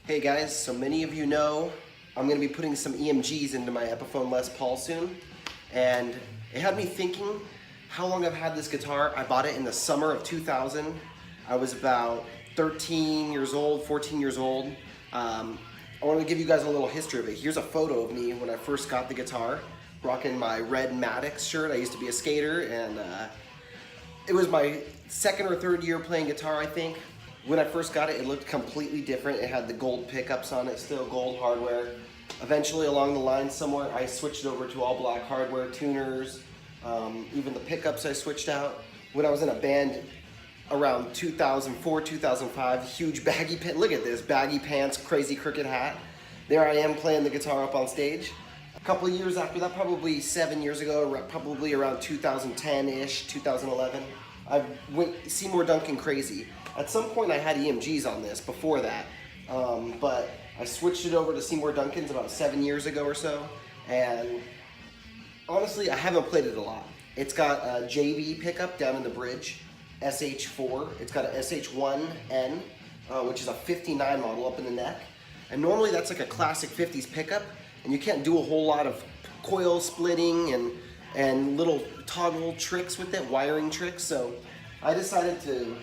Hey guys, so many of you know I'm going to be putting some EMGs into my Epiphone Les Paul soon, and it had me thinking how long I've had this guitar. I bought it in the summer of 2000. I was about 13 years old, 14 years old. I want to give you guys a little history of it. Here's a photo of me when I first got the guitar, rocking my red Maddox shirt. I used to be a skater, and it was my second or third year playing guitar, I think. When I first got it, it looked completely different. It had the gold pickups on it, still gold hardware. Eventually, along the line somewhere, I switched over to all black hardware, tuners, even the pickups I switched out. When I was in a band around 2004, 2005, huge baggy pants. Look at this, baggy pants, crazy crooked hat. There I am playing the guitar up on stage. A couple of years after that, probably 7 years ago, probably around 2010-ish, 2011, I went Seymour Duncan crazy. At some point I had EMGs on this before that, but I switched it over to Seymour Duncan's about 7 years ago or so, and honestly I haven't played it a lot. It's got a JB pickup down in the bridge, SH4. It's got a SH1N, which is a 59 model up in the neck, and normally that's like a classic 50s pickup, and you can't do a whole lot of coil splitting and little toggle tricks with it, wiring tricks, so I decided to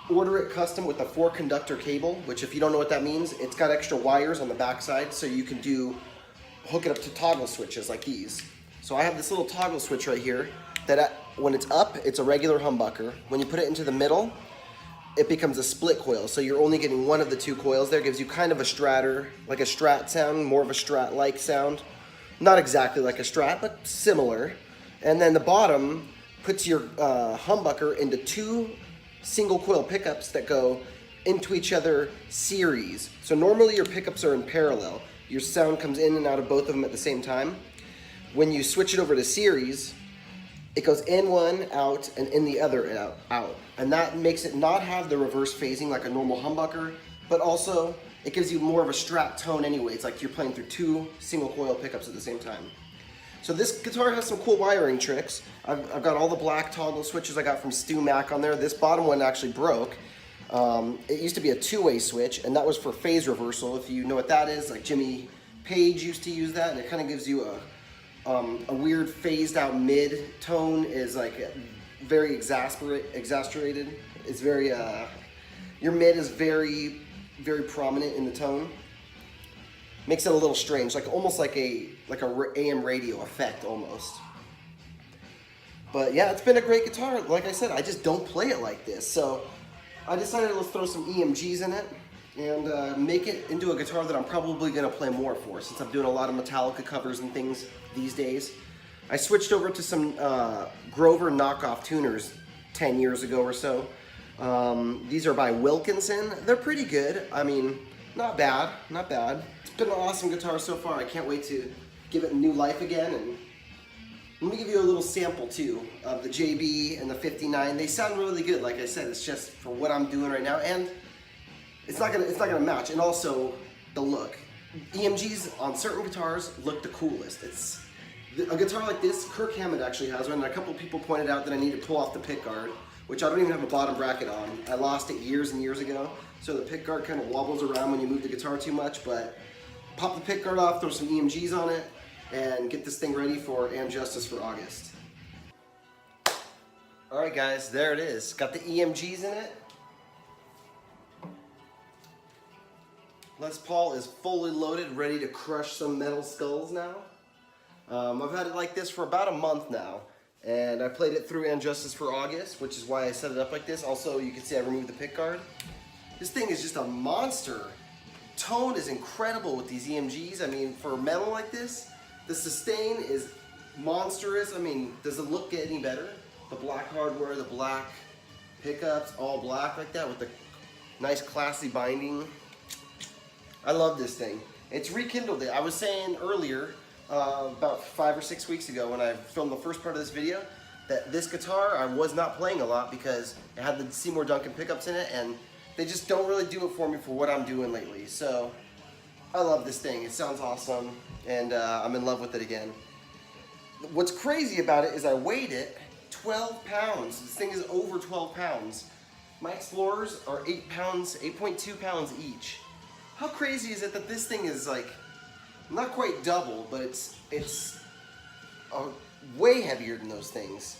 order it custom with a 4-conductor cable, which if you don't know what that means, it's got extra wires on the backside so you can hook it up to toggle switches like these. So I have this little toggle switch right here that when it's up, it's a regular humbucker. When you put it into the middle, it becomes a split coil. So you're only getting one of the two coils there. It gives you kind of a stratter, like a Strat sound, more of a Strat-like sound. Not exactly like a Strat, but similar. And then the bottom puts your humbucker into two single coil pickups that go into each other series. So normally your pickups are in parallel. Your sound comes in and out of both of them at the same time. When you switch it over to series, it goes in one, out, and in the other, out. And that makes it not have the reverse phasing like a normal humbucker, but also it gives you more of a Strat tone anyway. It's like you're playing through two single coil pickups at the same time. So this guitar has some cool wiring tricks. I've got all the black toggle switches I got from Stu Mac on there. This bottom one actually broke. It used to be a two-way switch, and that was for phase reversal. If you know what that is, like Jimmy Page used to use that, and it kind of gives you a weird phased out mid tone. Is like very exasperated. It's very your mid is very prominent in the tone. Makes it a little strange, like almost like a AM radio effect almost. But yeah, it's been a great guitar. Like I said, I just don't play it like this. So I decided let's throw some EMGs in it and make it into a guitar that I'm probably gonna play more for, since I'm doing a lot of Metallica covers and things these days. I switched over to some Grover knockoff tuners 10 years ago or so. These are by Wilkinson. They're pretty good. I mean, not bad, not bad. It's been an awesome guitar so far. I can't wait to give it new life again. And let me give you a little sample too of the JB and the 59. They sound really good. Like I said, it's just for what I'm doing right now, and it's not gonna match. And also the look. EMGs on certain guitars look the coolest. It's a guitar like this. Kirk Hammond actually has one, and a couple of people pointed out that I need to pull off the pick guard, which I don't even have a bottom bracket on. I lost it years and years ago, so the pick guard kind of wobbles around when you move the guitar too much, but pop the pick guard off, throw some EMGs on it, and get this thing ready for Am Justice for August. Alright guys, there it is. Got the EMGs in it. Les Paul is fully loaded, ready to crush some metal skulls now. I've had it like this for about a month now, and I played it through Am Justice for August, which is why I set it up like this. Also, you can see I removed the pick guard. This thing is just a monster. Tone is incredible with these EMGs. I mean, for metal like this, the sustain is monstrous. I mean, does the look get any better? The black hardware, the black pickups, all black like that with the nice classy binding. I love this thing. It's rekindled it. I was saying earlier, about 5 or 6 weeks ago when I filmed the first part of this video, that this guitar I was not playing a lot because it had the Seymour Duncan pickups in it, and they just don't really do it for me for what I'm doing lately. So I love this thing. It sounds awesome, and I'm in love with it again. What's crazy about it is I weighed it 12 pounds. This thing is over 12 pounds. My Explorers are 8 pounds, 8.2 pounds each. How crazy is it that this thing is like, not quite double, but it's way heavier than those things.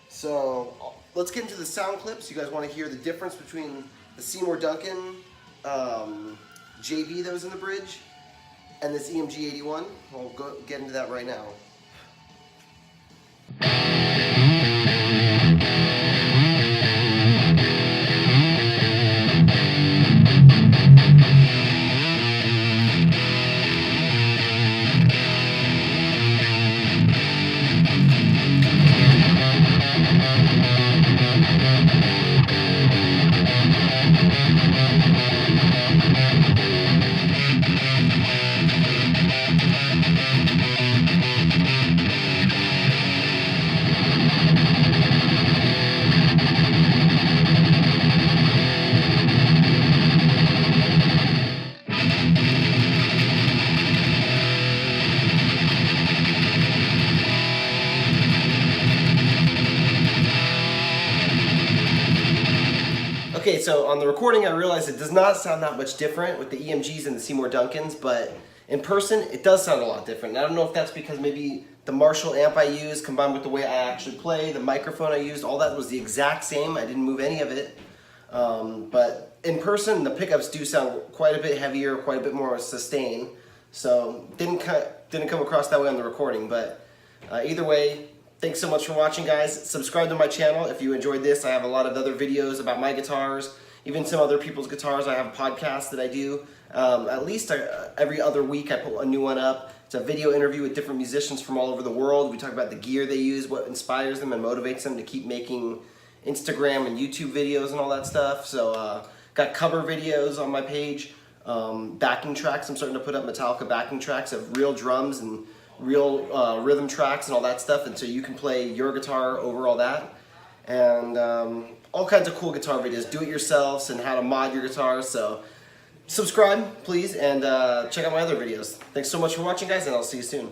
So let's get into the sound clips. You guys want to hear the difference between the Seymour Duncan JV that was in the bridge and this EMG 81. We'll go get into that right now. Okay, so on the recording I realized it does not sound that much different with the EMGs and the Seymour Duncans, but in person it does sound a lot different. And I don't know if that's because maybe the Marshall amp I used combined with the way I actually play, the microphone I used, all that was the exact same. I didn't move any of it. But in person the pickups do sound quite a bit heavier, quite a bit more sustained. So didn't come across that way on the recording, but either way, thanks so much for watching, guys. Subscribe to my channel if you enjoyed this. I have a lot of other videos about my guitars, even some other people's guitars. I have a podcast that I do. At least every other week I put a new one up. It's a video interview with different musicians from all over the world. We talk about the gear they use, what inspires them and motivates them to keep making Instagram and YouTube videos and all that stuff. So got cover videos on my page, backing tracks. I'm starting to put up Metallica backing tracks of real drums and real rhythm tracks and all that stuff, and so you can play your guitar over all that, and all kinds of cool guitar videos, do-it-yourselves, and how to mod your guitar. So subscribe please, and check out my other videos. Thanks so much for watching, guys, and I'll see you soon.